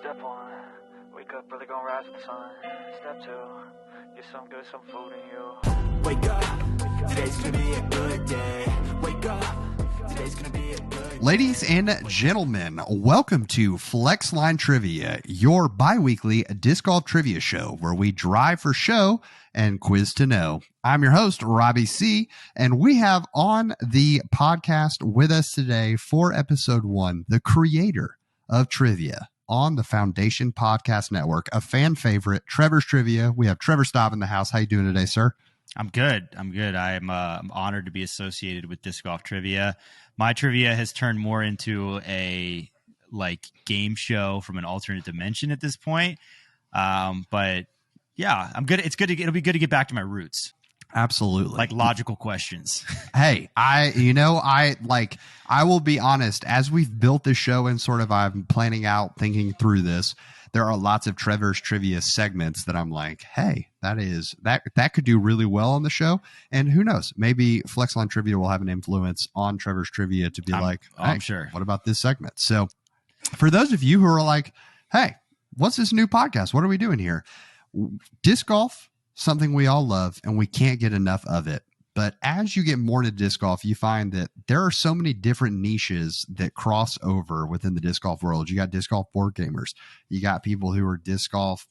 Step one, wake up, really gonna rise with the sun. Step two, get some good, some food in you. Wake up, today's gonna be a good day. Wake up, today's gonna be a good day. Ladies and gentlemen, welcome to Flexline Trivia, your bi-weekly disc golf trivia show where we drive for show and quiz to know. I'm your host, Robbie C, and we have on the podcast with us today for episode 1, the creator of trivia on the Foundation Podcast Network, a fan favorite, Trevor's Trivia. We have Trevor Staub in the house. How you doing today, sir? I'm good. I'm honored to be associated with disc golf trivia. My trivia has turned more into a game show from an alternate dimension at this point. But yeah, I'm good. It'll be good to get back to my roots. Absolutely. Like logical questions. Hey, I will be honest, as we've built this show and sort of I'm planning out, thinking through this, there are lots of Trevor's Trivia segments that I'm like, hey, that could do really well on the show. And who knows, maybe Flexline Trivia will have an influence on Trevor's Trivia to be I'm sure. What about this segment? So for those of you who are like, hey, what's this new podcast? What are we doing here? Disc golf, something we all love and we can't get enough of it. But as you get more into disc golf, you find that there are so many different niches that cross over within the disc golf world. You got disc golf board gamers. You got people who are disc golf,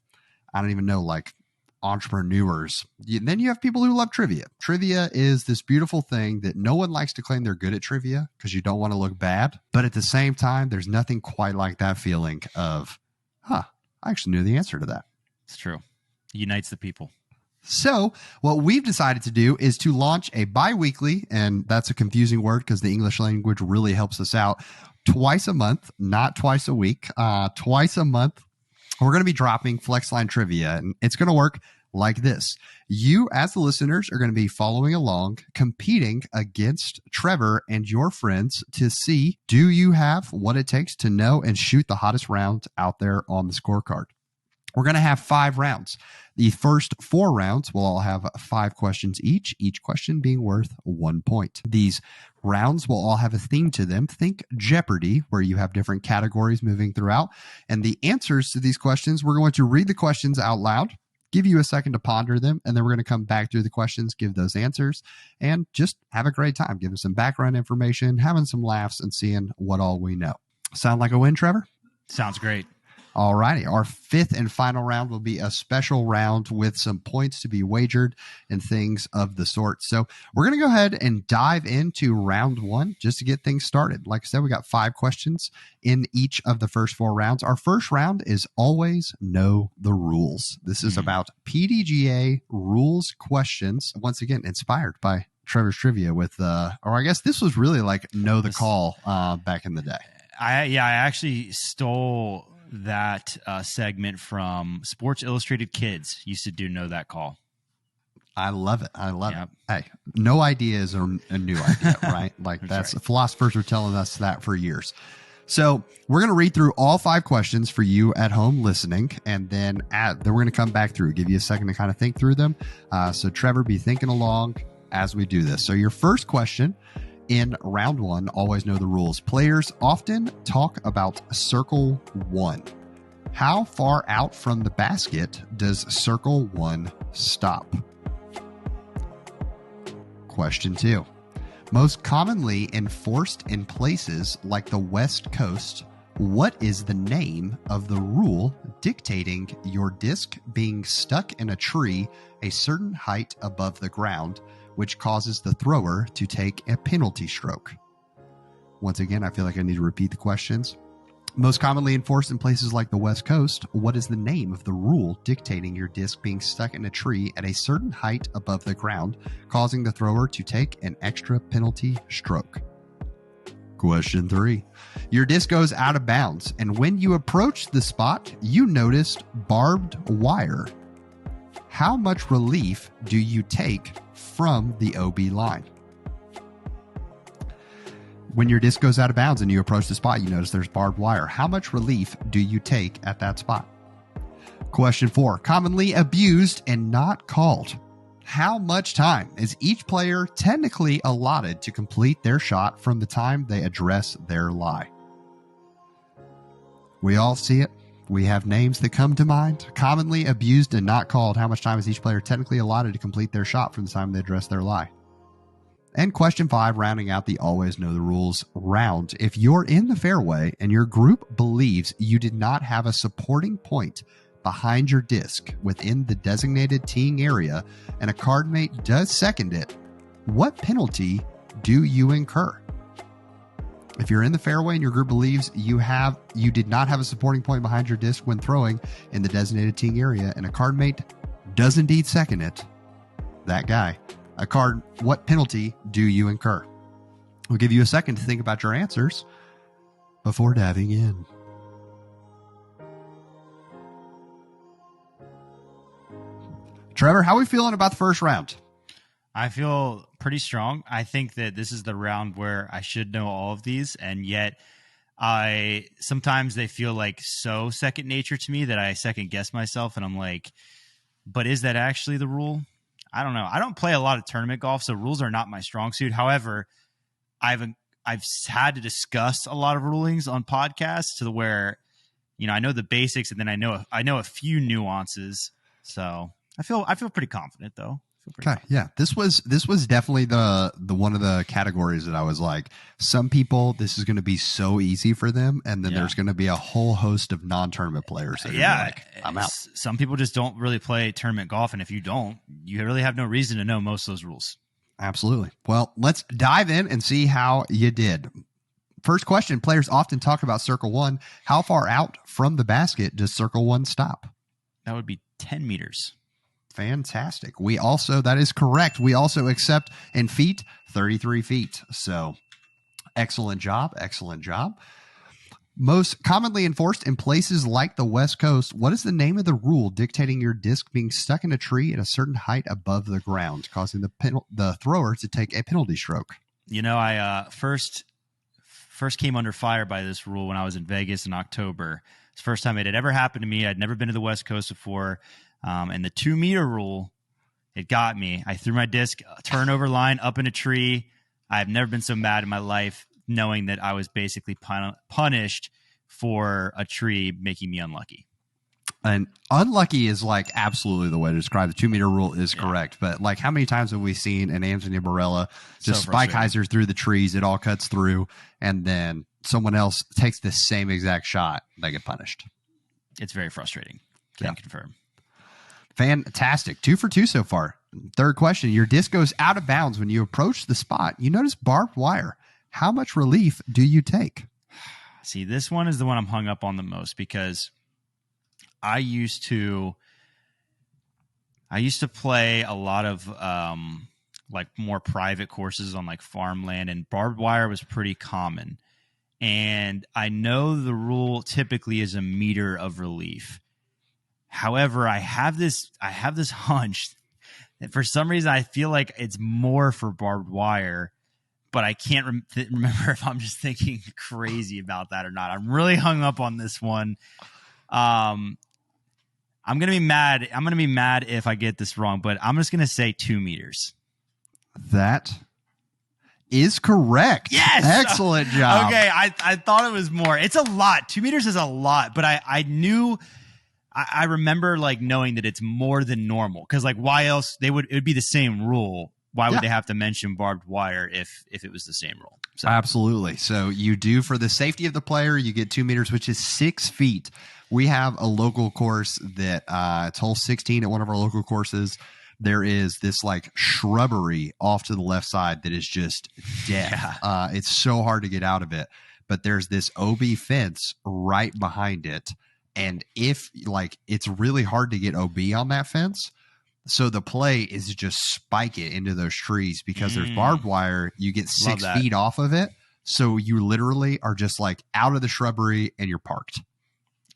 I don't even know, like entrepreneurs. Then you have people who love trivia. Trivia is this beautiful thing that no one likes to claim they're good at trivia because you don't want to look bad. But at the same time, there's nothing quite like that feeling of, I actually knew the answer to that. It's true. It unites the people. So what we've decided to do is to launch a bi-weekly, and that's a confusing word because the English language really helps us out, twice a month, not twice a week, twice a month. We're going to be dropping Flexline Trivia, and it's going to work like this. You, as the listeners, are going to be following along, competing against Trevor and your friends to see, do you have what it takes to know and shoot the hottest round out there on the scorecard? We're going to have 5 rounds. The first 4 rounds will all have 5 questions each question being worth 1 point. These rounds will all have a theme to them. Think Jeopardy, where you have different categories moving throughout. And the answers to these questions, we're going to read the questions out loud, give you a second to ponder them, and then we're going to come back through the questions, give those answers, and just have a great time, giving some background information, having some laughs, and seeing what all we know. Sound like a win, Trevor? Sounds great. All righty. Our 5th and final round will be a special round with some points to be wagered and things of the sort. So we're going to go ahead and dive into round 1 just to get things started. Like I said, we got 5 questions in each of the first 4 rounds. Our first round is always know the rules. This is about PDGA rules questions. Once again, inspired by Trevor's Trivia with, or I guess this was really like know the call back in the day. I actually stole that segment from Sports Illustrated Kids. Used to do know that call. I love it. It. Hey, no idea is a new idea, right? Like that's right. Philosophers were telling us that for years. So we're going to read through all 5 questions for you at home listening, and then we're going to come back through, give you a second to kind of think through them. So Trevor, be thinking along as we do this. So your first question in round 1, always know the rules. Players often talk about circle 1. How far out from the basket does circle 1 stop? Question 2. Most commonly enforced in places like the West Coast, what is the name of the rule dictating your disc being stuck in a tree a certain height above the ground, which causes the thrower to take a penalty stroke? Once again, I feel like I need to repeat the questions. Most commonly enforced in places like the West Coast, what is the name of the rule dictating your disc being stuck in a tree at a certain height above the ground, causing the thrower to take an extra penalty stroke? Question 3. Your disc goes out of bounds, and when you approach the spot, you noticed barbed wire. How much relief do you take from the OB line? When your disc goes out of bounds and you approach the spot, you notice there's barbed wire. How much relief do you take at that spot? Question 4. Commonly abused and not called. How much time is each player technically allotted to complete their shot from the time they address their lie? We all see it. We have names that come to mind. Commonly abused and not called. How much time is each player technically allotted to complete their shot from the time they address their lie? And question 5, rounding out the always know the rules round. If you're in the fairway and your group believes you did not have a supporting point behind your disc within the designated teeing area and a card mate does second it, what penalty do you incur? If you're in the fairway and your group believes you did not have a supporting point behind your disc when throwing in the designated teeing area and a card mate does indeed second it, that guy, what penalty do you incur? We'll give you a second to think about your answers before diving in. Trevor, how are we feeling about the first round? I feel pretty strong. I think that this is the round where I should know all of these, and yet sometimes they feel like so second nature to me that I second guess myself, and I'm like, but is that actually the rule? I don't know. I don't play a lot of tournament golf, so rules are not my strong suit. However, I've had to discuss a lot of rulings on podcasts to where, I know the basics, and then I know a few nuances. So I feel pretty confident though. Okay, yeah, this was definitely the one of the categories that I was like, some people this is going to be so easy for them, and then there's going to be a whole host of non-tournament players that are like, I'm out. Some people just don't really play tournament golf, and if you don't, you really have no reason to know most of those rules. Absolutely. Well, let's dive in and see how you did. First question: players often talk about circle one. How far out from the basket does circle one stop? That would be 10 meters. Fantastic. That is correct. We also accept in feet, 33 feet. So excellent job. Excellent job. Most commonly enforced in places like the West Coast, what is the name of the rule dictating your disc being stuck in a tree at a certain height above the ground, causing the thrower to take a penalty stroke? I first came under fire by this rule when I was in Vegas in October. It's the first time it had ever happened to me. I'd never been to the West Coast before. And the 2 meter rule, it got me. I threw my disc turnover line up in a tree. I've never been so mad in my life knowing that I was basically punished for a tree making me unlucky. And unlucky is like absolutely the way to describe the 2 meter rule is correct. But like, how many times have we seen an Anthony Barella just spike hyzer through the trees? It all cuts through, and then someone else takes the same exact shot. They get punished. It's very frustrating. Can confirm. Fantastic. 2 for 2 so far. Third question. Your disc goes out of bounds when you approach the spot. You notice barbed wire. How much relief do you take? See, this one is the one I'm hung up on the most because I used to play a lot of like more private courses on like farmland, and barbed wire was pretty common. And I know the rule typically is a meter of relief. However, I have this hunch that for some reason I feel like it's more for barbed wire, but I can't remember if I'm just thinking crazy about that or not. I'm really hung up on this one. I'm gonna be mad. I'm gonna be mad if I get this wrong, but I'm just gonna say 2 meters. That is correct. Yes. Excellent job. Okay, I thought it was more. It's a lot. 2 meters is a lot, but I knew. I remember like knowing that it's more than normal because like why else it would be the same rule. Why would they have to mention barbed wire if it was the same rule? So. Absolutely. So you do, for the safety of the player, you get 2 meters, which is 6 feet. We have a local course that it's hole 16 at one of our local courses. There is this like shrubbery off to the left side that is just death. Yeah. It's so hard to get out of it, but there's this OB fence right behind it. And if like, it's really hard to get OB on that fence. So the play is just spike it into those trees because there's barbed wire. You get 6 feet off of it. So you literally are just like out of the shrubbery and you're parked.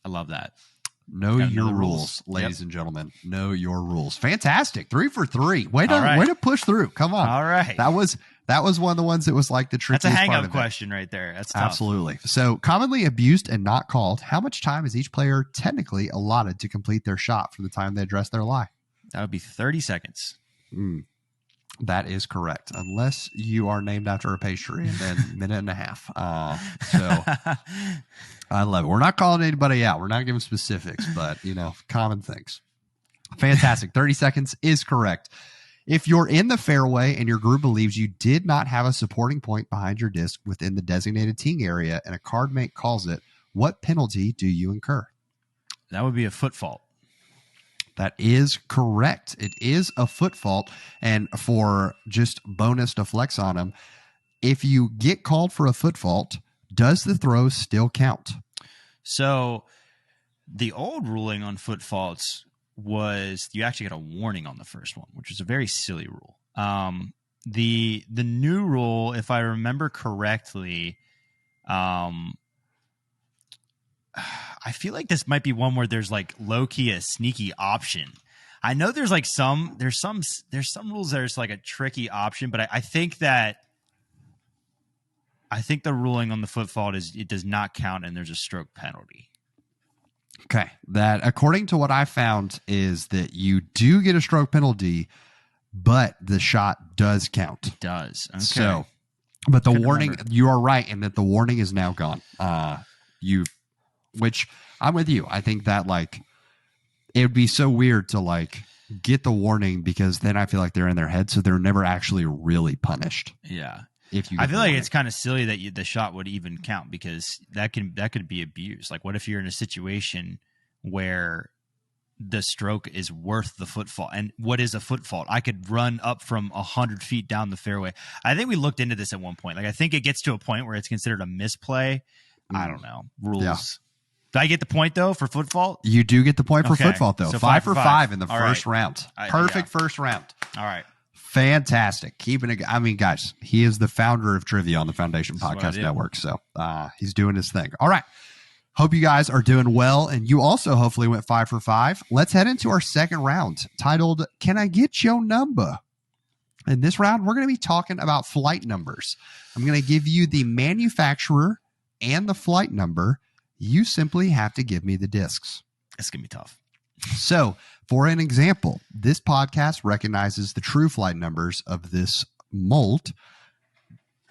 I love that. Know your rules, ladies and gentlemen. Know your rules. Fantastic. 3 for 3. Way to push through. Come on. All right. That was one of the ones that was like the trickiest part of it. That's a hang-up question right there. That's tough. Absolutely. So commonly abused and not called. How much time is each player technically allotted to complete their shot from the time they address their lie? That would be 30 seconds. That is correct, unless you are named after a pastry, and then minute and a half. So I love it. We're not calling anybody out. We're not giving specifics, but common things. Fantastic. 30 seconds is correct. If you're in the fairway and your group believes you did not have a supporting point behind your disc within the designated teeing area and a card mate calls it, what penalty do you incur? That would be a foot fault. That is correct. It is a foot fault. And for just bonus to flex on them, if you get called for a foot fault, does the throw still count? So the old ruling on foot faults was you actually got a warning on the first one, which is a very silly rule. The new rule, if I remember correctly, I feel like this might be one where there's like low key a sneaky option. I know there's like some rules there's like a tricky option, but I think the ruling on the foot fault is it does not count and there's a stroke penalty. Okay. That according to what I found is that you do get a stroke penalty, but the shot does count. It does. Okay. So, but the warning, you are right in that the warning is now gone. Which I'm with you. I think that like it would be so weird to like get the warning because then I feel like they're in their head, so they're never actually really punished. Yeah. If you, I feel like it's kind of silly that the shot would even count because that could be abused. Like, what if you're in a situation where the stroke is worth the foot fault? And what is a foot fault? I could run up from 100 feet down the fairway. I think we looked into this at one point. Like, I think it gets to a point where it's considered a misplay. I don't know. Rules. Yeah. Do I get the point, though, for foot fault? You do get the point for foot fault, though. So 5 for 5 in the first round. Perfect first round. All right. Fantastic. Keeping it. I mean, guys, he is the founder of Trivia on the Foundation Podcast Network. So he's doing his thing. All right. Hope you guys are doing well. And you also hopefully went 5 for 5. Let's head into our second round titled, Can I Get Your Number? In this round, we're going to be talking about flight numbers. I'm going to give you the manufacturer and the flight number. You simply have to give me the discs. It's going to be tough. So, for an example, this podcast recognizes the true flight numbers of this mold.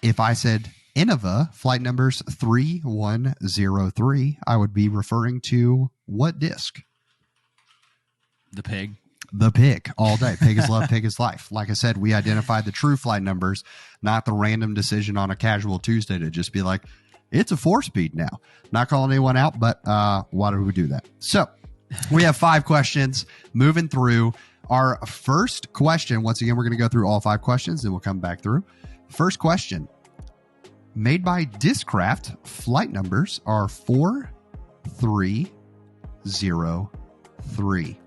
If I said Innova flight numbers 3103, I would be referring to what disc? The pig. The pig all day. Pig is love, pig is life. Like I said, we identified the true flight numbers, not the random decision on a casual Tuesday to just be like, it's a 4-speed now. Not calling anyone out, but why did we do that? So we have 5 questions moving through. Our first question, once again, we're going to go through all 5 questions, and we'll come back through. First question, made by Discraft, flight numbers are 4303.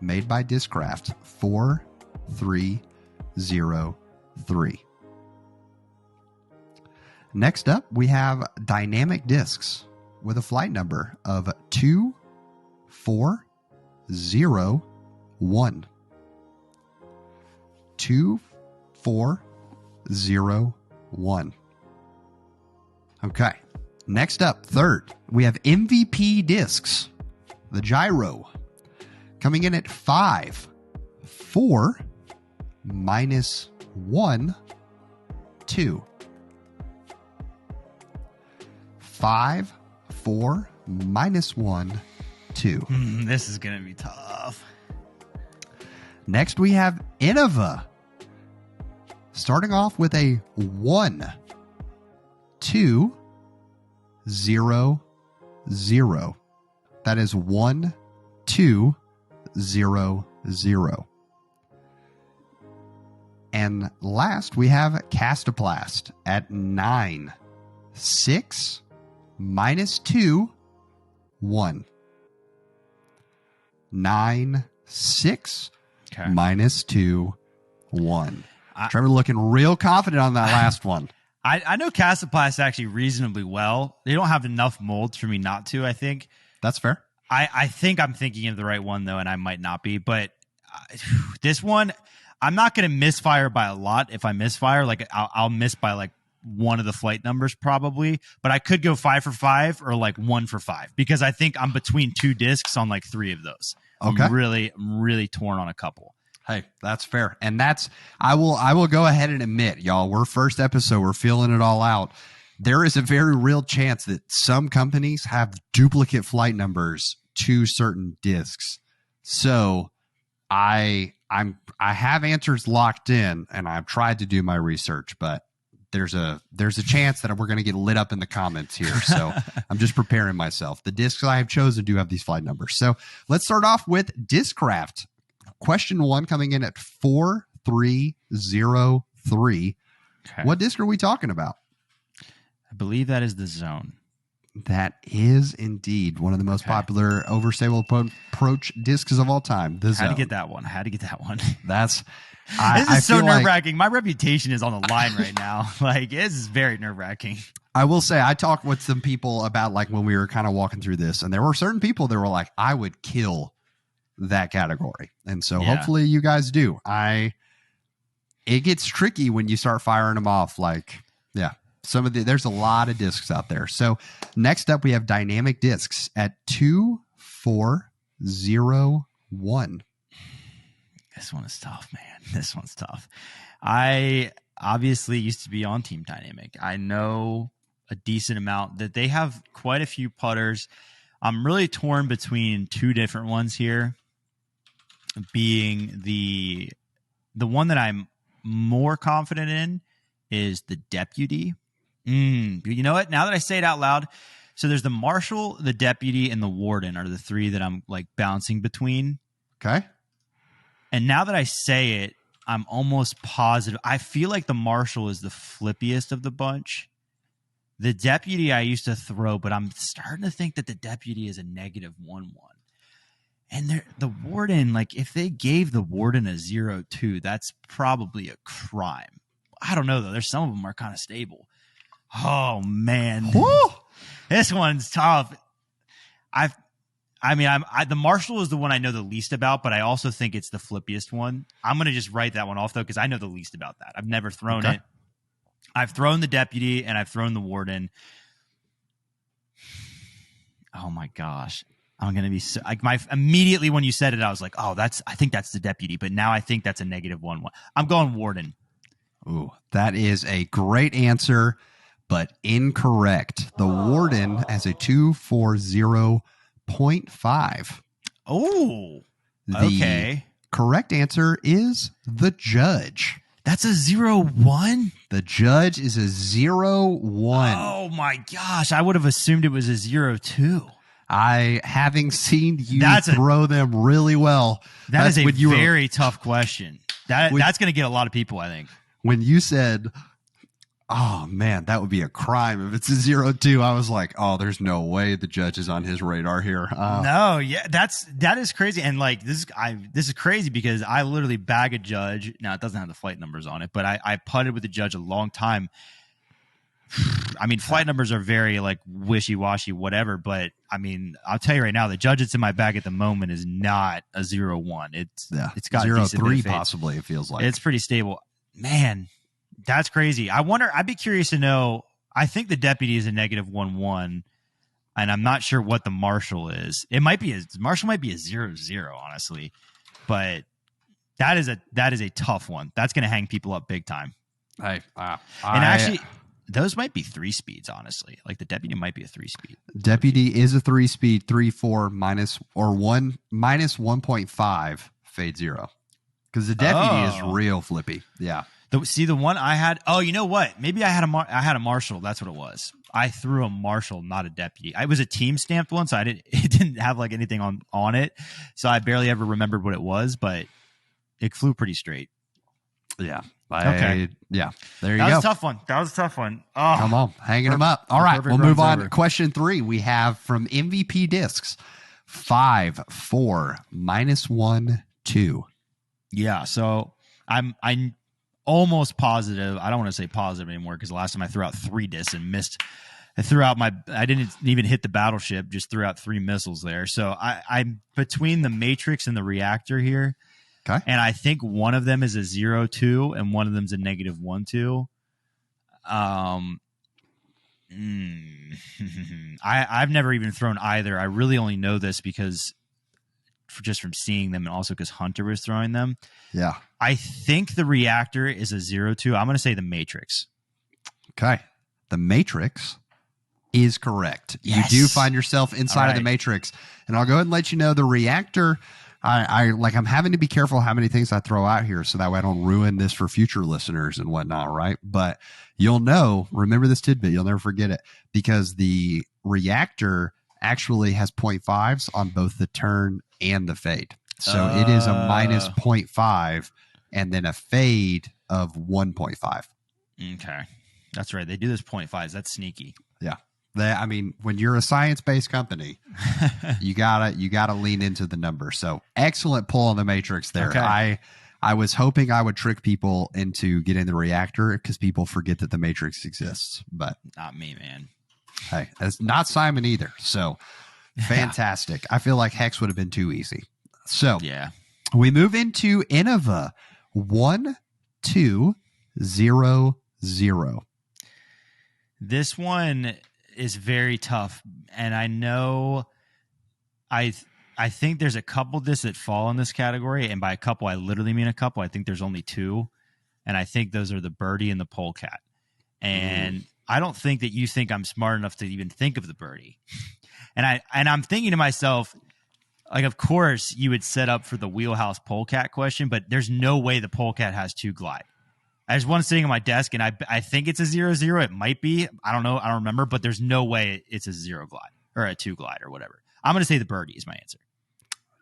Made by Discraft, 4303. Next up, we have dynamic discs with a flight number of 2401. 2401. Okay. Next up, third, we have MVP discs, the gyro, coming in at 5, 4, minus 1, 2. 5, 4, minus 1, 2. This is going to be tough. Next, we have Innova. Starting off with a 1, 2, 0, 0. That is 1, 2, 0, 0. And last, we have Castoplast at 9, 6, minus 2, 1. 9, 6, okay. Minus 2, 1. Trevor looking real confident on that last one. I know Castoplast actually reasonably well. They don't have enough molds for me not to, I think. That's fair. I think I'm thinking of the right one, though, and I might not be. But this one, I'm not going to misfire by a lot. If I misfire, like I'll miss by like one of the flight numbers probably. But I could go 5 for 5 or like 1 for 5 because I think I'm between 2 discs on like 3 of those. Okay. I'm really torn on a couple. Hey, that's fair. And I will go ahead and admit, y'all, we're first episode, we're feeling it all out. There is a very real chance that some companies have duplicate flight numbers to certain discs. So I have answers locked in, and I've tried to do my research, but there's a chance that we're going to get lit up in the comments here. So I'm just preparing myself. The discs I have chosen do have these flight numbers. So let's start off with Discraft. Question 1 coming in at 4303. Okay. What disc are we talking about? I believe that is the Zone. That is indeed one of the most popular overstable approach discs of all time. The Zone. Had to get that one. That's this is so nerve-wracking. My reputation is on the line right now. Like, this is very nerve-wracking. I will say, I talked with some people about, like, when we were kind of walking through this, and there were certain people that were like, I would kill that category. And so hopefully you guys do. It gets tricky when you start firing them off. Like, there's a lot of discs out there. So next up we have dynamic discs at 2401. This one is tough, man. This one's tough. I obviously used to be on Team Dynamic. I know a decent amount that they have quite a few putters. I'm really torn between two different ones here, being the one that I'm more confident in is the Deputy. You know what? Now that I say it out loud, so there's the Marshal, the Deputy, and the Warden are the three that I'm like bouncing between. Okay. And now that I say it, I'm almost positive. I feel like the Marshal is the flippiest of the bunch. The Deputy I used to throw, but I'm starting to think that the Deputy is a -1-1. And the Warden, like, if they gave the Warden a 0-2, that's probably a crime. I don't know, though. There's some of them are kind of stable. Oh, man. Woo! This one's tough. The Marshal is the one I know the least about, but I also think it's the flippiest one. I'm going to just write that one off, though, because I know the least about that. I've never thrown it. I've thrown the Deputy and I've thrown the Warden. Oh, my gosh. I'm going to be so, like, immediately when you said it, I was like, oh, I think that's the Deputy, but now I think that's a -1-1. I'm going Warden. Ooh, that is a great answer, but incorrect. The Warden has a 240.5. Oh, the correct answer is the Judge. That's a 0-1? The Judge is a 0-1. Oh, my gosh. I would have assumed it was a 0-2. Having seen you throw them really well. That's a very tough question. That's going to get a lot of people, I think. When you said, oh, man, that would be a crime if it's a 0-2, I was like, oh, there's no way the Judge is on his radar here. No, yeah, that is crazy. And like, this is crazy because I literally bag a Judge. Now, it doesn't have the flight numbers on it, but I putted with the Judge a long time. I mean, flight numbers are very like wishy-washy, whatever. But I mean, I'll tell you right now, the Judge that's in my bag at the moment is not a 0-1. It's got 0-3 possibly. It feels like it's pretty stable. Man, that's crazy. I'd be curious to know. I think the Deputy is a -1-1, and I'm not sure what the Marshal is. Marshal might be a 0-0, honestly. But that is a tough one. That's going to hang people up big time. And actually, those might be 3 speeds, honestly. Like the Deputy might be a 3-speed. Deputy is a 3-speed, 3-4 -1.5 fade 0. Because the Deputy is real flippy. Yeah. The one I had. Oh, you know what? Maybe I had a Marshal. That's what it was. I threw a Marshal, not a Deputy. I was a team stamped one, so it didn't have like anything on it. So I barely ever remembered what it was, but it flew pretty straight. Yeah. Okay. Yeah. There you go. That was a tough one. Oh, come on, hanging them up. All right, we'll move on. Question 3 we have from MVP Discs 5-4 -1-2. Yeah, so I'm almost positive. I don't want to say positive anymore because the last time I threw out 3 discs and missed. I didn't even hit the battleship, just threw out 3 missiles there. So I'm between the Matrix and the Reactor here. Okay. And I think one of them is a 0-2 and one of them is a -1-2. I've never even thrown either. I really only know this because just from seeing them, and also because Hunter was throwing them. Yeah. I think the reactor is a 0-2. I'm going to say the Matrix. Okay. The Matrix is correct. Yes. You do find yourself inside of the Matrix. And I'll go ahead and let you know the reactor. I'm having to be careful how many things I throw out here so that way I don't ruin this for future listeners and whatnot, right? But you'll know, remember this tidbit, you'll never forget it, because the reactor actually has 0.5s on both the turn and the fade. So it is a minus 0.5 and then a fade of 1.5. Okay. That's right. They do those 0.5s. That's sneaky. Yeah. I mean, when you're a science-based company, you gotta lean into the numbers. So excellent pull on the Matrix there. Okay. I was hoping I would trick people into getting the reactor because people forget that the Matrix exists. But not me, man. Hey, it's not Simon either. So fantastic. I feel like Hex would have been too easy. So yeah, we move into Innova 1-2-0-0. This one is very tough, and I know I think there's a couple discs that fall in this category, and by a couple I literally mean a couple. I think there's only two, and I think those are the birdie and the polecat. And I don't think that you think I'm smart enough to even think of the birdie. And I'm thinking to myself, like, of course you would set up for the wheelhouse polecat question, but there's no way the polecat has two glide. There's one sitting on my desk, and I think it's a 0-0. It might be. I don't know. I don't remember, but there's no way it's a 0 glide or a 2 glide or whatever. I'm going to say the birdie is my answer.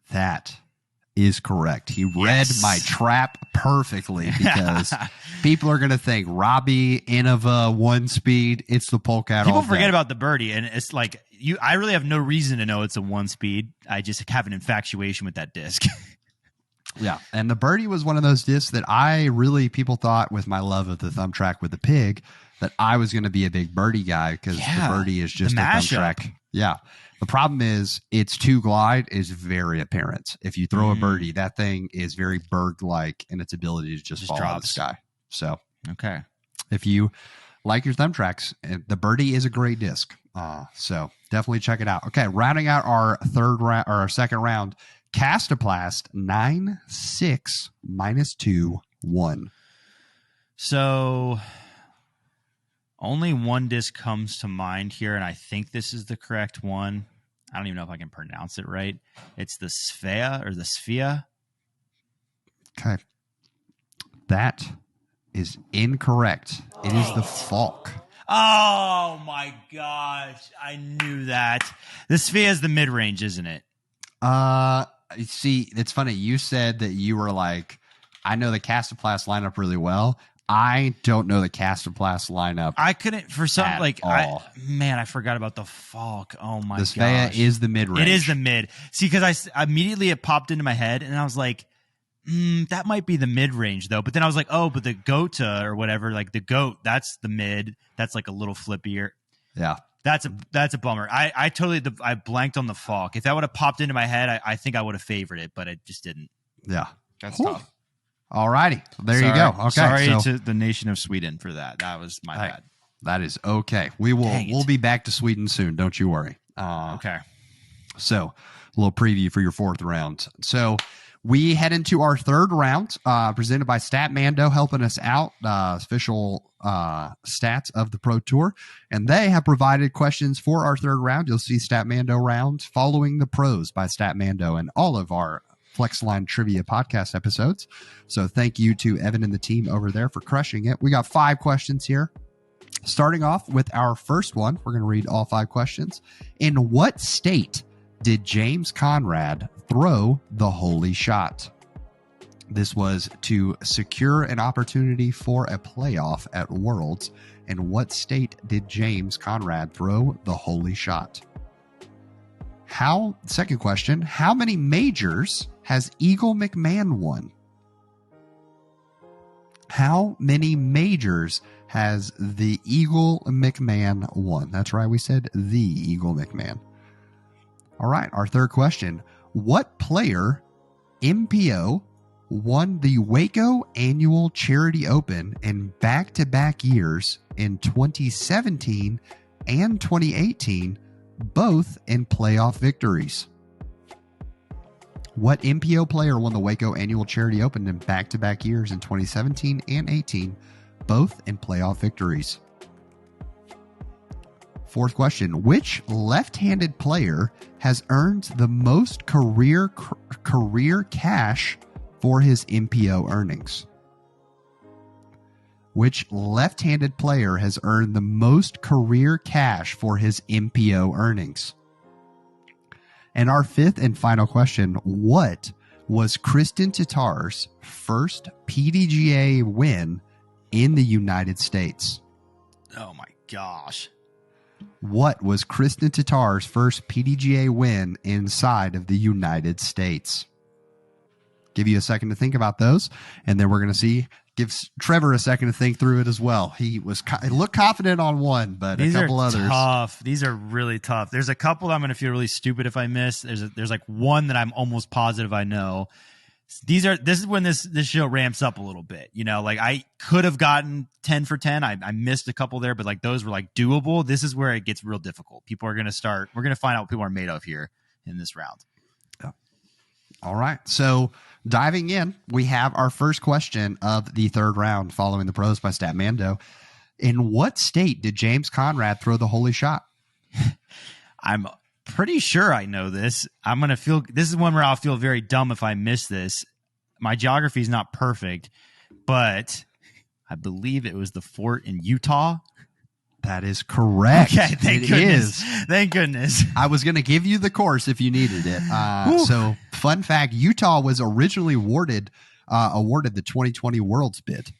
That is correct. He read my trap perfectly because people are going to think Robbie, Innova, 1-speed. It's the polecat. People forget about the birdie, and it's like I really have no reason to know it's a 1-speed. I just have an infatuation with that disc. Yeah, and the birdie was one of those discs that people thought, with my love of the thumb track with the pig, that I was going to be a big birdie guy because the birdie is just a thumb track. Yeah. The problem is its 2 glide is very apparent. If you throw a birdie, that thing is very Berg-like in its ability to just fall out of the sky. So, okay. If you like your thumb tracks, the birdie is a great disc. So definitely check it out. Okay, rounding out our second round, Castoplast 9-6 -2-1. So only one disc comes to mind here, and I think this is the correct one. I don't even know if I can pronounce it right. It's the Sphea or the Sphea. Okay. That is incorrect. It is the Falk. Oh my gosh. I knew that. The Sphea is the mid-range, isn't it? See, it's funny. You said that you were like, I know the Castoplast lineup really well. I don't know the Castoplast lineup. I couldn't for some I forgot about the Falk. Oh my gosh. The Sphea is the mid range. It is the mid. See, because immediately it popped into my head, and I was like, that might be the mid range though. But then I was like, oh, but the Gota or whatever, like the goat, that's the mid. That's like a little flippier. Yeah. That's a bummer. I blanked on the Falk. If that would have popped into my head, I think I would have favored it, but it just didn't. Yeah. That's tough. All righty. There you go. Okay. Sorry to the nation of Sweden for that. That was my bad. That is okay. We'll be back to Sweden soon. Don't you worry. Okay. So a little preview for your fourth round. So we head into our third round, presented by Statmando, helping us out, official stats of the Pro Tour. And they have provided questions for our third round. You'll see Statmando round following the pros by Statmando and all of our FlexLine Trivia podcast episodes. So thank you to Evan and the team over there for crushing it. We got 5 questions here. Starting off with our first one, we're going to read all 5 questions. In what state did James Conrad throw the holy shot? This was to secure an opportunity for a playoff at Worlds. In what state did James Conrad throw the holy shot? Second question, how many majors has Eagle McMahon won? How many majors has the Eagle McMahon won? That's right, we said the Eagle McMahon. All right, our third question. What player, MPO, won the Waco Annual Charity Open in back-to-back years in 2017 and 2018, both in playoff victories? What MPO player won the Waco Annual Charity Open in back-to-back years in 2017 and 18, both in playoff victories? Fourth question, which left-handed player has earned the most career cash for his MPO earnings? Which left-handed player has earned the most career cash for his MPO earnings? And our fifth and final question, what was Kristen Tatar's first PDGA win in the United States? Oh my gosh. What was Kristen Tatar's first PDGA win inside of the United States? Give you a second to think about those, and then we're going to see. Gives Trevor a second to think through it as well. He looked confident on one, but These a couple are others. Tough. These are really tough. There's a couple I'm going to feel really stupid if I miss. There's like one that I'm almost positive I know. This is when this show ramps up a little bit. You know, like I could have gotten 10 for 10. I missed a couple there, but like those were like doable. This is where it gets real difficult. We're going to find out what people are made of here in this round. Yeah. All right. So diving in, we have our first question of the third round following the pros by Statmando. In what state did James Conrad throw the holy shot? I'm pretty sure I know this. This is one where I'll feel very dumb if I miss this. My geography is not perfect, but I believe it was the fort in Utah. That is correct. Okay, thank goodness. Thank goodness. I was going to give you the course if you needed it. So, fun fact: Utah was originally awarded the 2020 Worlds bid.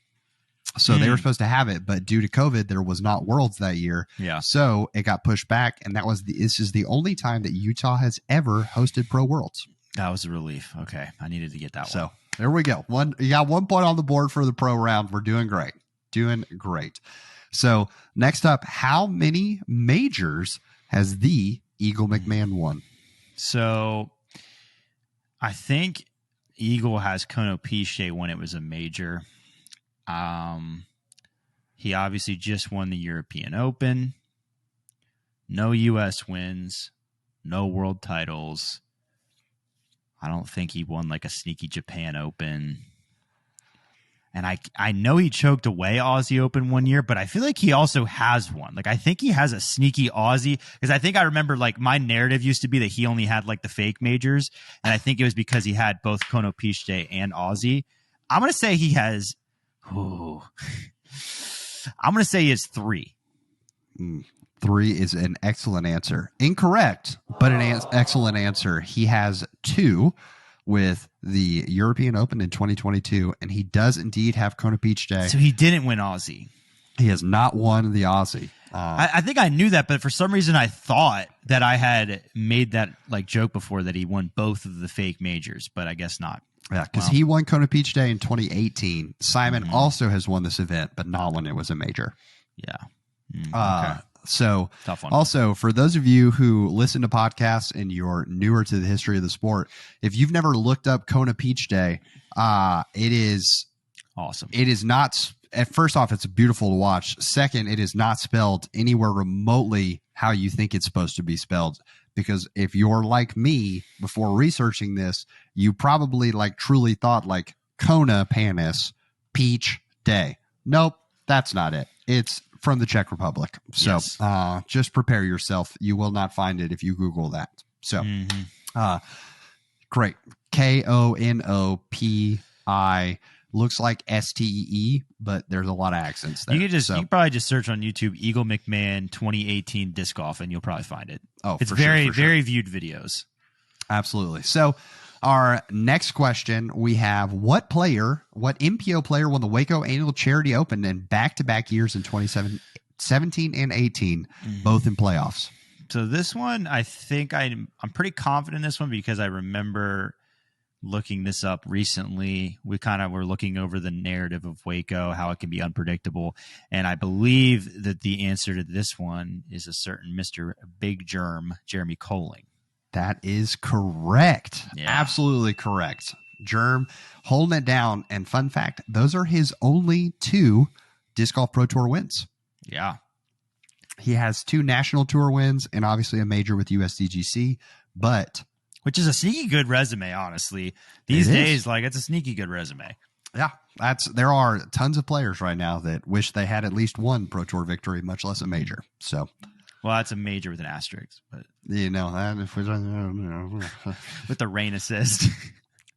So they were supposed to have it, but due to COVID, there was not Worlds that year. Yeah. So it got pushed back, and this is the only time that Utah has ever hosted Pro Worlds. That was a relief. Okay, I needed to get that one. So there we go. You got 1 point on the board for the pro round. We're doing great. So next up, how many majors has the Eagle McMahon won? So I think Eagle has Konopiche when it was a major. He obviously just won the European Open. No U.S. wins. No world titles. I don't think he won like a sneaky Japan Open. And I know he choked away Aussie Open one year, but I feel like he also has one. Like, I think he has a sneaky Aussie, because I think I remember, like, my narrative used to be that he only had, like, the fake majors, and I think it was because he had both Konopiche and Aussie. I'm going to say he has... I'm going to say he has 3. 3 is an excellent answer. Incorrect, but an excellent answer. He has 2 with the European Open in 2022, and he does indeed have Konopiche. So he didn't win Aussie. He has not won the Aussie. I think I knew that, but for some reason I thought that I had made that like joke before that he won both of the fake majors, but I guess not. Yeah, because he won Konopiche in 2018. Simon also has won this event, but not when it was a major. Yeah. Okay. So tough one. Also, for those of you who listen to podcasts and you're newer to the history of the sport, if you've never looked up Konopiche, it is awesome. It is not. First off, it's beautiful to watch. Second, it is not spelled anywhere remotely how you think it's supposed to be spelled. Because if you're like me, before researching this, you probably like truly thought like Kona Panis Peach Day. Nope, that's not it. It's from the Czech Republic. So just prepare yourself. You will not find it if you Google that. So great. Konopi looks like STEE, but there's a lot of accents there. You can probably just search on YouTube Eagle McMahon 2018 disc golf and you'll probably find it. Oh, it's for very, sure. very viewed videos. Absolutely. So our next question, we have what MPO player won the Waco Annual Charity Open in back-to-back years in 2017 and 18, both in playoffs? So this one, I think I'm pretty confident in this one because I remember looking this up recently. We kind of were looking over the narrative of Waco, how it can be unpredictable. And I believe that the answer to this one is a certain Mr. Big Germ, Jeremy Colling. That is correct. Yeah. Absolutely correct. Germ holding it down. And fun fact, those are his only 2 Disc Golf Pro Tour wins. Yeah. He has 2 National Tour wins and obviously a major with USDGC, but which is a sneaky good resume, honestly. These It is. days, like, it's a sneaky good resume. Yeah, there are tons of players right now that wish they had at least one Pro Tour victory, much less a major. So, well, that's a major with an asterisk, but that if we with the rain assist.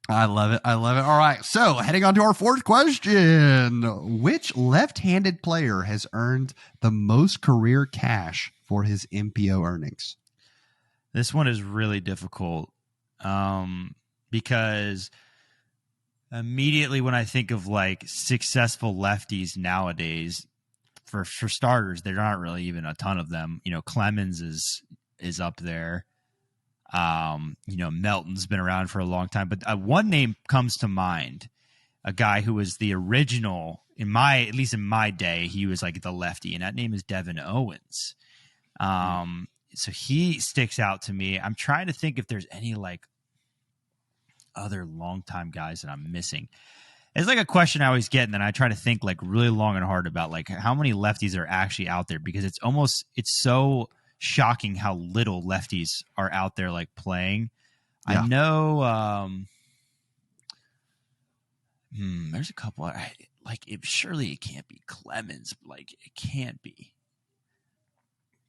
I love it. All right. So heading on to our fourth question. Which left-handed player has earned the most career cash for his MPO earnings? This one is really difficult because immediately when I think of like successful lefties nowadays, for starters, there aren't really even a ton of them. Clemens is up there. Melton's been around for a long time, but one name comes to mind, a guy who was the original at least in my day, he was like the lefty, and that name is Devin Owens. So he sticks out to me. I'm trying to think if there's any like other longtime guys that I'm missing. It's like a question I always get, and then I try to think like really long and hard about like how many lefties are actually out there, because it's so shocking how little lefties are out there like playing. Yeah. I know there's a couple surely it can't be Clemens, like it can't be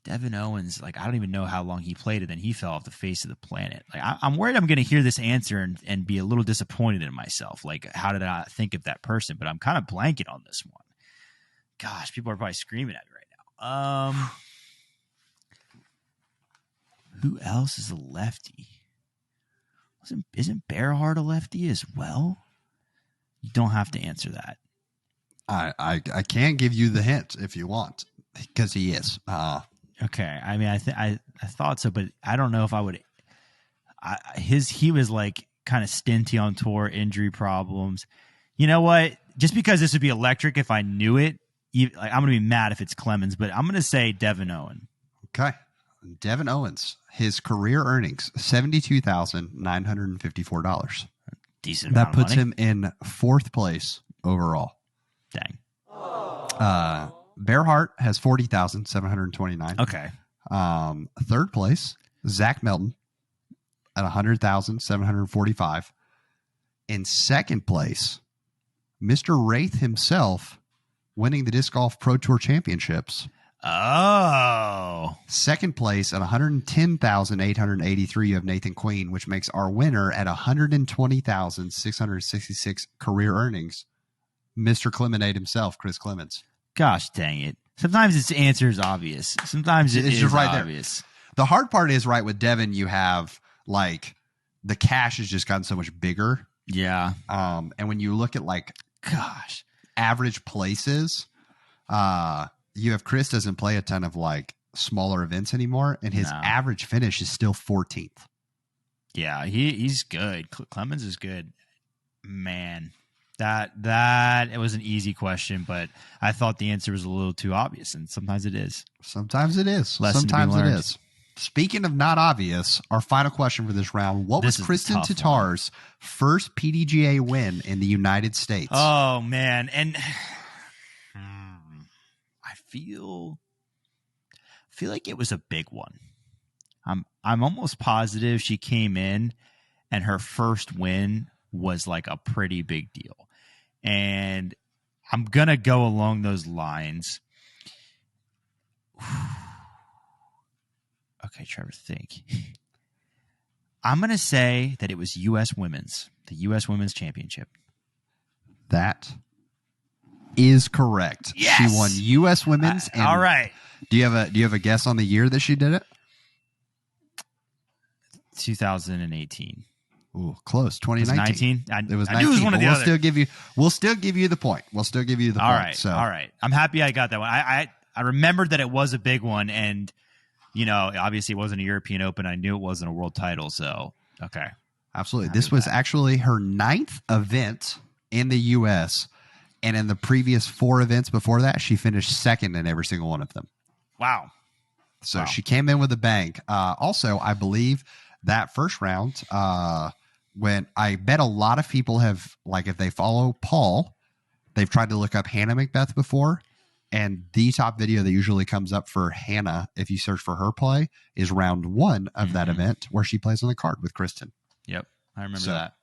Devin Owens. Like I don't even know how long he played, and then he fell off the face of the planet. Like I'm worried I'm going to hear this answer and be a little disappointed in myself. Like how did I not think of that person? But I'm kind of blanking on this one. Gosh, people are probably screaming at me right now. Who else is a lefty? Isn't Bearhart a lefty as well? You don't have to answer that. I can give you the hint if you want, because he is. Okay. I mean, I thought so, but I don't know if I would. He was like kind of stinty on tour, injury problems. You know what? Just because this would be electric if I knew it, I'm going to be mad if it's Clemens, but I'm going to say Devin Owen. Okay. Devin Owens, his career earnings, $72,954. Decent. That puts him in fourth place overall. Dang. Bearhart has 40,729. Okay. Third place, Zach Melton at 100,745. In second place, Mr. Wraith himself, winning the Disc Golf Pro Tour Championships. Oh. Second place at 110,883, you have Nathan Queen, which makes our winner at 120,666 career earnings, Mr. Clemonade himself, Chris Clemens. Gosh dang it. Sometimes its answer is obvious. Sometimes it's just right obvious. There. The hard part is, right, with Devin, you have like the cash has just gotten so much bigger. Yeah. And when you look at like, gosh, average places, you have Chris doesn't play a ton of like smaller events anymore, and his average finish is still 14th. Yeah, he's good. Clemens is good. Man, that it was an easy question, but I thought the answer was a little too obvious, and sometimes it is. Sometimes it is. Lesson sometimes to be it learned. is. Speaking of not obvious, our final question for this round: what was Kristen Tatar's first PDGA win in the United States? Oh man, and I feel like it was a big one. I'm almost positive she came in and her first win was like a pretty big deal. And I'm going to go along those lines. Okay, Trevor, think. I'm going to say that it was the U.S. Women's Championship. That is correct. Yes! She won U.S. Women's. And all right. Do you have a guess on the year that she did it? 2018. Ooh, close. 2019. It was 19. I knew it was one of the other. We'll still give you the point. All right. All right. I'm happy I got that one. I remembered that it was a big one, and obviously it wasn't a European Open. I knew it wasn't a world title. So okay. Absolutely. This was actually her 9th event in the U.S., and in the previous 4 events before that, she finished second in every single one of them. Wow. So she came in with a bang. Also, I believe that first round, when I bet a lot of people have, like, if they follow Paul, they've tried to look up Hannah Macbeth before, And the top video that usually comes up for Hannah, if you search for her play, is round 1 of that event where she plays on the card with Kristen. Yep. I remember that.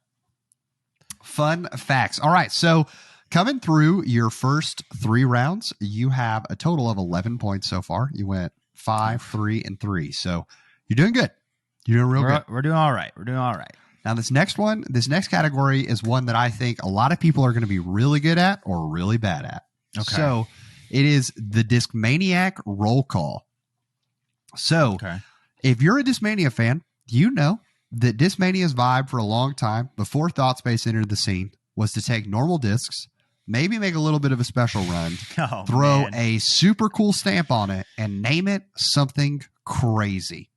Fun facts. All right. So coming through your first 3 rounds, you have a total of 11 points so far. You went 5, 3, and 3. So you're doing good. You're doing real good. We're doing all right. We're doing all right. Now, this next category is one that I think a lot of people are going to be really good at or really bad at. Okay. So it is the Discmaniac roll call. So if you're a Discmania fan, you know that Discmania's vibe for a long time before ThoughtSpace entered the scene was to take normal discs, maybe make a little bit of a special run, throw a super cool stamp on it, and name it something crazy.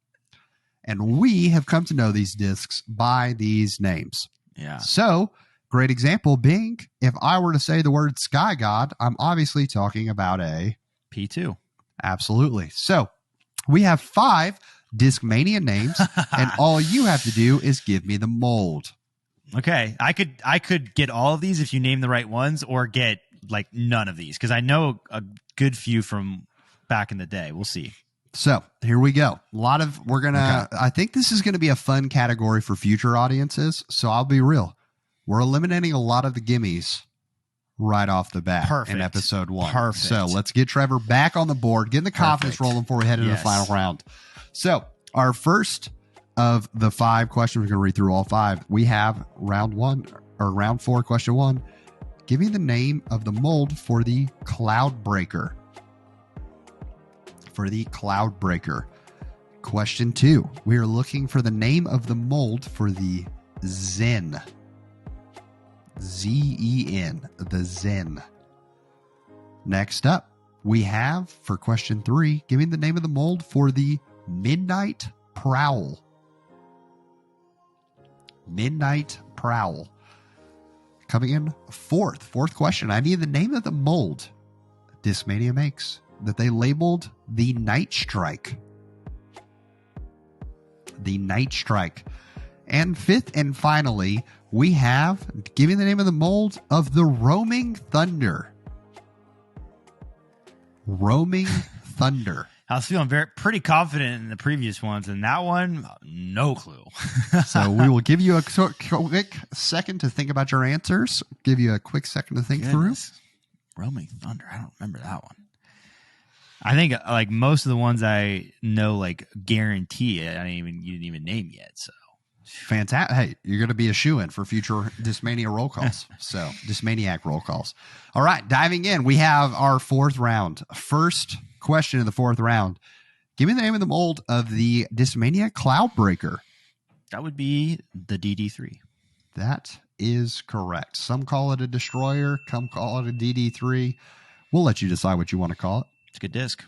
And we have come to know these discs by these names. Yeah. So, great example being, if I were to say the word Sky God, I'm obviously talking about a P2. Absolutely. So, we have 5 Discmania names, and all you have to do is give me the mold. Okay. I could get all of these if you name the right ones, or get like none of these, because I know a good few from back in the day. We'll see. So here we go. I think this is going to be a fun category for future audiences. So I'll be real. We're eliminating a lot of the gimmies right off the bat in episode 1. Perfect. So let's get Trevor back on the board, getting the confidence rolling before we head into the final round. So our first of the 5 questions, we're going to read through all 5. We have round 4, question 1. Give me the name of the mold for the Cloud Breaker. Question 2. We are looking for the name of the mold for the Zen. Z-E-N. The Zen. Next up, we have, for question 3, give me the name of the mold for the Midnight Prowl. Midnight Prowl. Coming in fourth question. I need the name of the mold Discmania makes that they labeled the Night Strike. The Night Strike. And 5th and finally, we have, give me the name of the mold of the Roaming Thunder. Roaming Thunder. I was feeling pretty confident in the previous ones, and that one, no clue. So we will give you a quick second to think about your answers. Give you a quick second to think through. Roaming Thunder. I don't remember that one. I think like most of the ones I know, like guarantee it. You didn't even name yet. So fantastic. Hey, you're going to be a shoo-in for future Discmania roll calls. So Discmaniac roll calls. All right, diving in, we have our 4th round. First question of the 4th round. Give me the name of the mold of the Discmania Cloud Breaker. That would be the DD3. That is correct. Some call it a destroyer. Some call it a DD3. We'll let you decide what you want to call it. It's a good disc.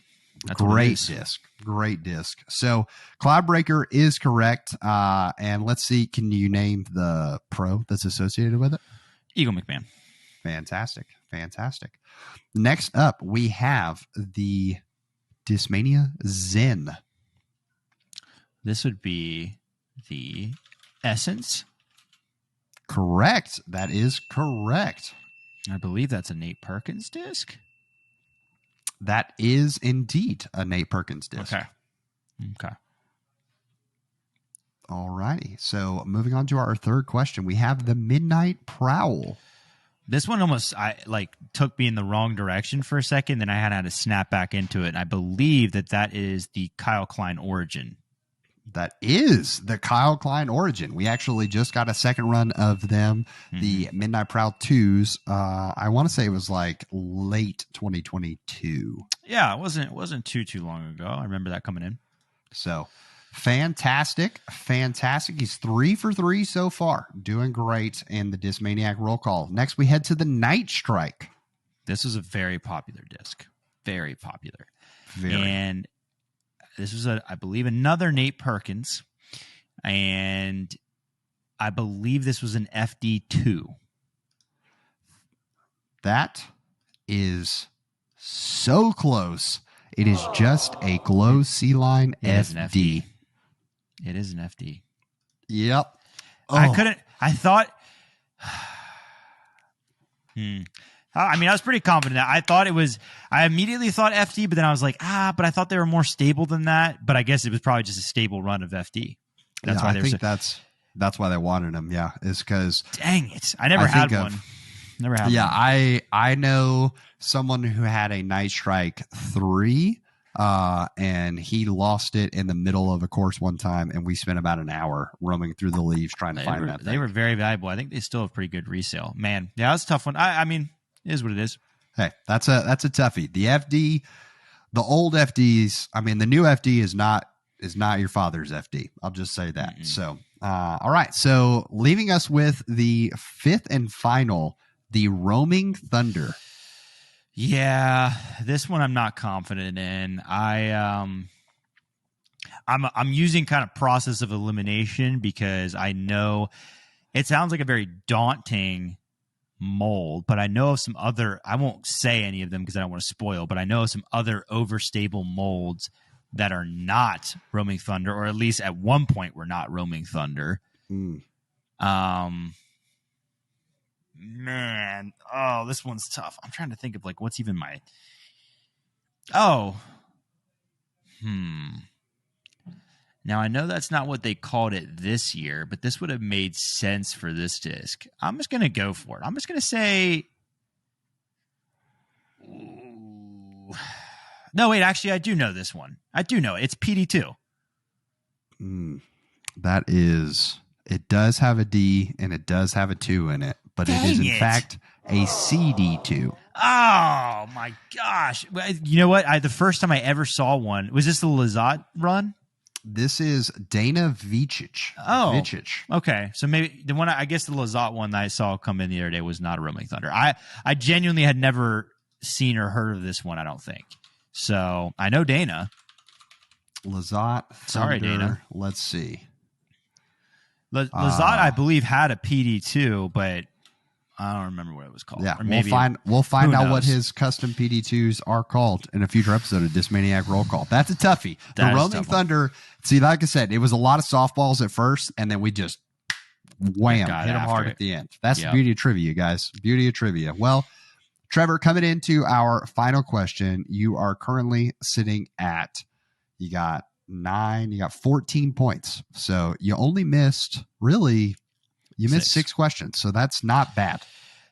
That's Great disc. Great disc. So Cloudbreaker is correct. And let's see, can you name the pro that's associated with it? Eagle McMahon. Fantastic. Next up, we have the Discmania Zen. This would be the Essence. Correct. That is correct. I believe that's a Nate Perkins disc. That is indeed a Nate Perkins disc. Okay. All righty. So moving on to our 3rd question, we have the Midnight Prowl. This one almost took me in the wrong direction for a second. Then I had to snap back into it. And I believe that is the Kyle Klein Origin. That is the Kyle Klein Origin. We actually just got a second run of them, the Midnight Prowl 2s. I want to say it was like late 2022. Yeah, it wasn't too long ago. I remember that coming in. So fantastic. He's 3 for 3 so far. Doing great in the Discmaniac roll call. Next, we head to the Night Strike. This was a very popular disc. Very popular. Very. And this was, I believe, another Nate Perkins. And I believe this was an FD2. That is so close. It is just a Glow C-Line FD. It is an FD. Yep. I thought I mean, I was pretty confident. I immediately thought FD, but then I was like, but I thought they were more stable than that. But I guess it was probably just a stable run of FD. That's why I think that's why they wanted him. Yeah, is because dang it, I never had one. Never had one. Yeah, I know someone who had a Night Strike 3, and he lost it in the middle of a course one time, and we spent about an hour roaming through the leaves trying to find that thing. They were very valuable. I think they still have pretty good resale. Man, yeah, that's a tough one. I mean, it is what it is. Hey, that's a toughie. The FD, the old FDs. I mean, the new FD is not your father's FD. I'll just say that. Mm-hmm. So, all right. So, leaving us with the fifth and final, the Roaming Thunder. Yeah, this one I'm not confident in. I'm using kind of process of elimination because I know it sounds like a very daunting mold, but I know of some other, I won't say any of them because I don't want to spoil, but I know of some other overstable molds that are not Roaming Thunder, or at least at one point were not Roaming Thunder. Man, this one's tough. I'm trying to think of like what's even my. Now I know that's not what they called it this year, but this would have made sense for this disc. I'm just gonna go for it. I'm just gonna say. Ooh. No, wait. Actually, I do know this one. I do know it. It's PD2. That is. It does have a D and it does have a 2 in it. But it is, in fact, a CD2. Oh, my gosh. You know what? The first time I ever saw one, was this the Lazat run? This is Dana Vicic. Oh, okay. So maybe the one, I guess the Lazat one that I saw come in the other day was not a Roaming Thunder. I genuinely had never seen or heard of this one, I don't think. So I know Dana. Lazat. Sorry, Dana. Let's see. Lazat, I believe, had a PD2, but I don't remember what it was called. Yeah, or maybe we'll find out what his custom PD2s are called in a future episode of Discmaniac Roll Call. That's a toughie. The Roaming Thunder, see, like I said, it was a lot of softballs at first, and then we just wham, hit them hard at the end. That's the beauty of trivia, guys. Beauty of trivia. Well, Trevor, coming into our final question, you are currently sitting at, you got 14 points. So you only missed, you missed 6 questions. So that's not bad.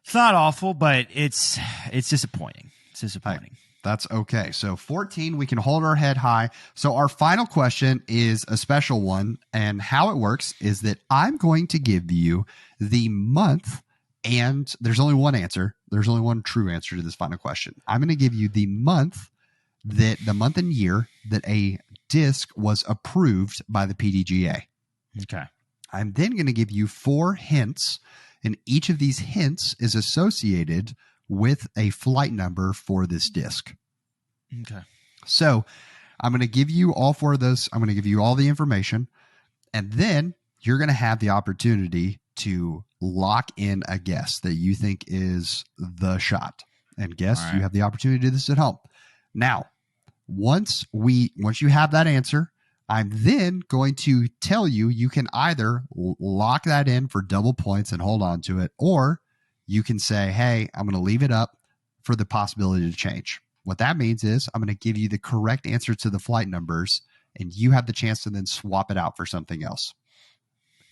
It's not awful, but it's disappointing. It's disappointing. Hey, that's okay. So 14, we can hold our head high. So our final question is a special one. And how it works is that I'm going to give you the month, and there's only one answer. There's only one true answer to this final question. I'm going to give you the month and year that a disc was approved by the PDGA. Okay. I'm then going to give you 4 hints, and each of these hints is associated with a flight number for this disc. Okay. So I'm going to give you all 4 of those. I'm going to give you all the information, and then you're going to have the opportunity to lock in a guess that you think is the shot. And guess, you have the opportunity to do this at home. Now, once you have that answer, I'm then going to tell you, you can either lock that in for double points and hold on to it, or you can say, hey, I'm going to leave it up for the possibility to change. What that means is I'm going to give you the correct answer to the flight numbers, and you have the chance to then swap it out for something else.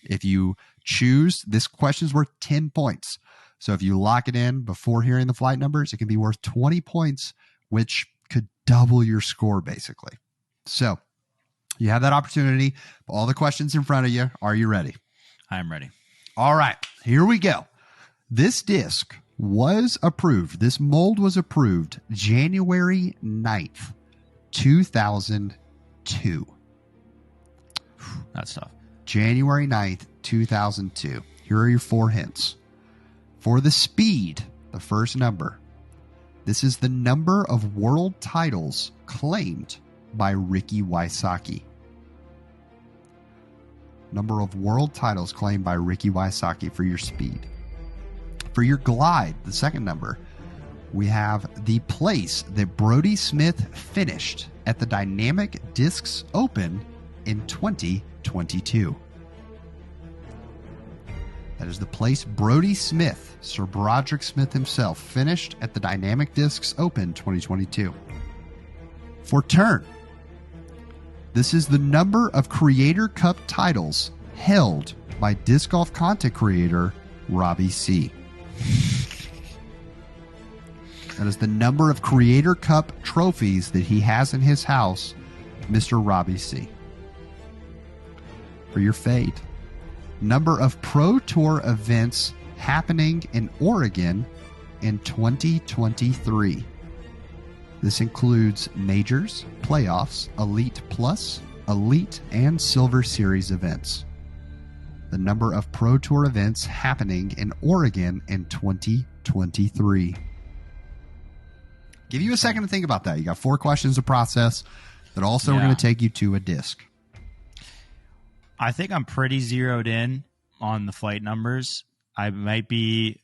If you choose, this question's worth 10 points. So if you lock it in before hearing the flight numbers, it can be worth 20 points, which could double your score, basically. So you have that opportunity. All the questions in front of you. Are you ready? I'm ready. All right, here we go. This disc was approved. This mold was approved January 9th, 2002. That's tough. January 9th, 2002. Here are your 4 hints. For the speed, the first number, this is the number of world titles claimed by Ricky Wysocki. Number of world titles claimed by Ricky Wysocki for your speed. For your glide, the second number, we have the place that Brody Smith finished at the Dynamic Discs Open in 2022. That is the place Brody Smith, Sir Broderick Smith himself, finished at the Dynamic Discs Open 2022. For turn, this is the number of Creator Cup titles held by disc golf content creator Robbie C. That is the number of Creator Cup trophies that he has in his house, Mr. Robbie C. For your fade, number of Pro Tour events happening in Oregon in 2023. This includes majors, playoffs, Elite Plus, Elite, and Silver Series events. The number of Pro Tour events happening in Oregon in 2023. Give you a second to think about that. You got 4 questions to process that also are going to take you to a disc. I think I'm pretty zeroed in on the flight numbers. I might be,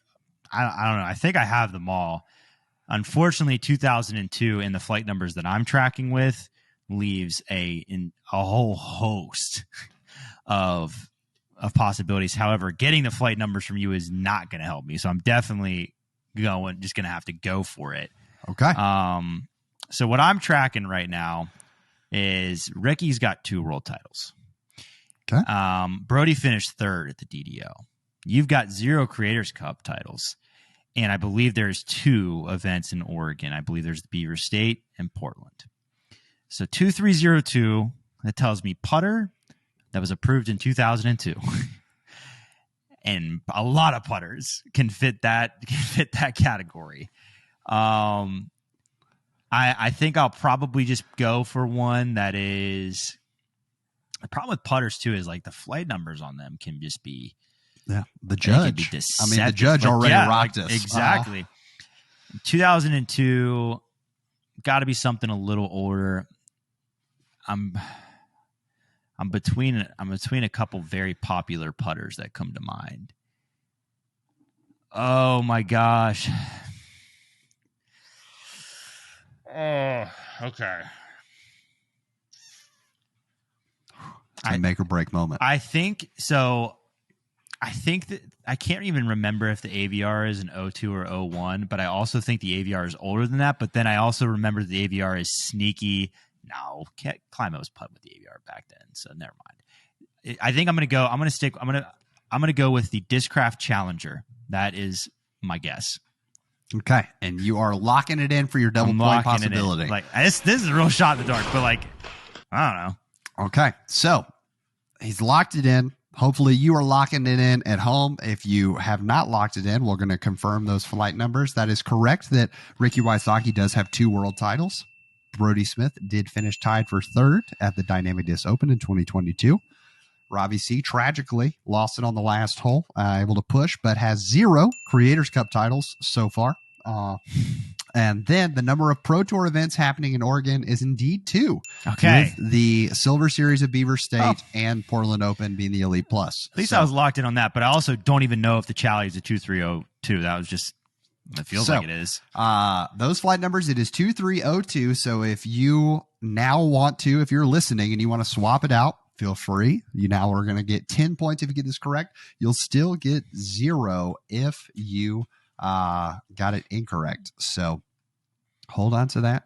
I don't know. I think I have them all. Unfortunately, 2002 and the flight numbers that I'm tracking with leaves a whole host of possibilities. However, getting the flight numbers from you is not going to help me. So I'm definitely just going to have to go for it. Okay. So what I'm tracking right now is Ricky's got 2 world titles. Okay. Brody finished 3rd at the DDO. You've got 0 Creators Cup titles. And I believe there's 2 events in Oregon. I believe there's Beaver State and Portland. So 2302, that tells me putter that was approved in 2002. And a lot of putters can fit that category. I think I'll probably just go for one that is. The problem with putters too is like the flight numbers on them can just be. Yeah, the judge. I mean, the judge already rocked us. Exactly. 2002, got to be something a little older. I'm between a couple very popular putters that come to mind. Oh my gosh. Oh, okay. It's a make or break moment. I think so. I think that I can't even remember if the AVR is an 02 or 01, but I also think the AVR is older than that. But then I also remember the AVR is sneaky. No, Climate was put with the AVR back then, so never mind. I think I'm going to go. I'm going to go with the Discraft Challenger. That is my guess. Okay, and you are locking it in for your double point possibility. Like this is a real shot in the dark, but like I don't know. Okay, so he's locked it in. Hopefully you are locking it in at home. If you have not locked it in, we're going to confirm those flight numbers. That is correct that Ricky Wysocki does have 2 world titles. Brody Smith did finish tied for 3rd at the Dynamic Disc Open in 2022. Robbie C tragically lost it on the last hole, able to push, but has 0 Creators Cup titles so far. And then the number of Pro Tour events happening in Oregon is indeed 2. Okay. With the Silver Series of Beaver State and Portland Open being the Elite Plus. At least I was locked in on that, but I also don't even know if the Chally is a 2302. That was just, it feels like it is. Those flight numbers, it is 2302. So if you now want to, if you're listening and you want to swap it out, feel free. You now are going to get 10 points if you get this correct. You'll still get 0 if you got it incorrect. So hold on to that.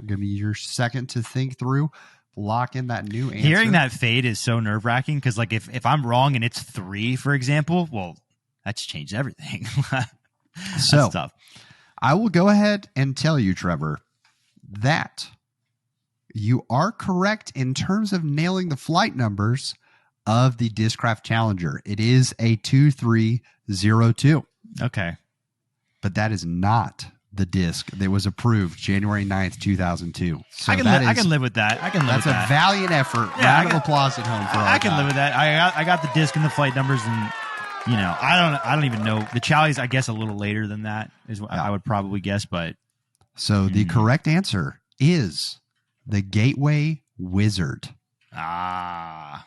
Give me your second to think through. Lock in that new answer. Hearing that fade is so nerve wracking because, like, if I'm wrong and it's 3, for example, well, that's changed everything. So tough. I will go ahead and tell you, Trevor, that you are correct in terms of nailing the flight numbers of the Discraft Challenger. It is a 2302. Okay. But that is not the disc that was approved January 9th, 2002. So I can live with that. That's a valiant effort. Round of applause at home for all I can live with that. I got the disc and the flight numbers, and I don't even know. The Chally's, I guess, a little later than that is what I would probably guess. But so the correct answer is the Gateway Wizard. The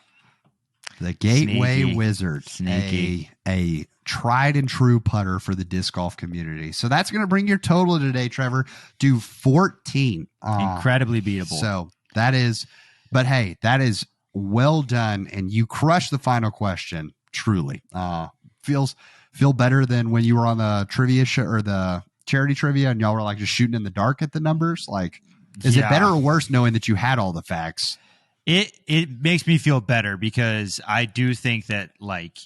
Gateway Wizard. Sneaky. A tried and true putter for the disc golf community. So that's going to bring your total today, Trevor, to 14. Incredibly beatable. So that is, but hey, that is well done. And you crushed the final question, truly. feel better than when you were on the trivia show or the charity trivia and y'all were like just shooting in the dark at the numbers? Like, is it better or worse knowing that you had all the facts? It makes me feel better because I do think that like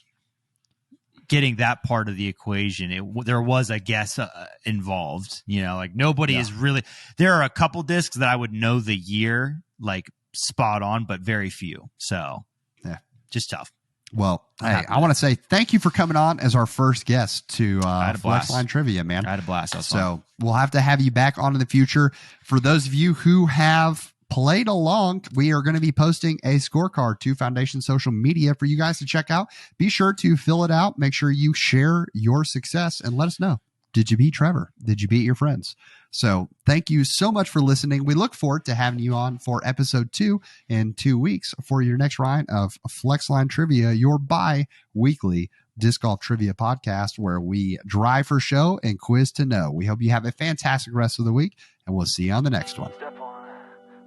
getting that part of the equation, there was a guess involved, you know, like nobody is really, there are a couple discs that I would know the year like spot on, but very few. So yeah, just tough. Well, hey, I want to say thank you for coming on as our first guest to Flexline Trivia, man. I had a blast. So we'll have to have you back on in the future. For those of you who have played along, we are going to be posting a scorecard to Foundation social media for you guys to check out. Be sure to fill it out. Make sure you share your success and let us know. Did you beat Trevor? Did you beat your friends? So thank you so much for listening. We look forward to having you on for episode 2 in 2 weeks for your next round of Flexline Trivia, your bi-weekly disc golf trivia podcast where we drive for show and quiz to know. We hope you have a fantastic rest of the week, and we'll see you on the next one. Step 1,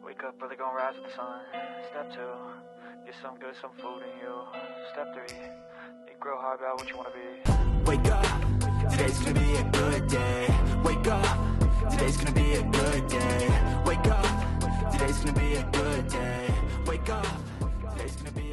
wake up early, gonna rise with the sun. Step 2, get some good, some food in you. Step 3, think real hard about what you want to be. Wake up, today's gonna be a good day. Wake up, today's gonna be a good day. Wake up, today's gonna be a good day. Wake up, today's gonna be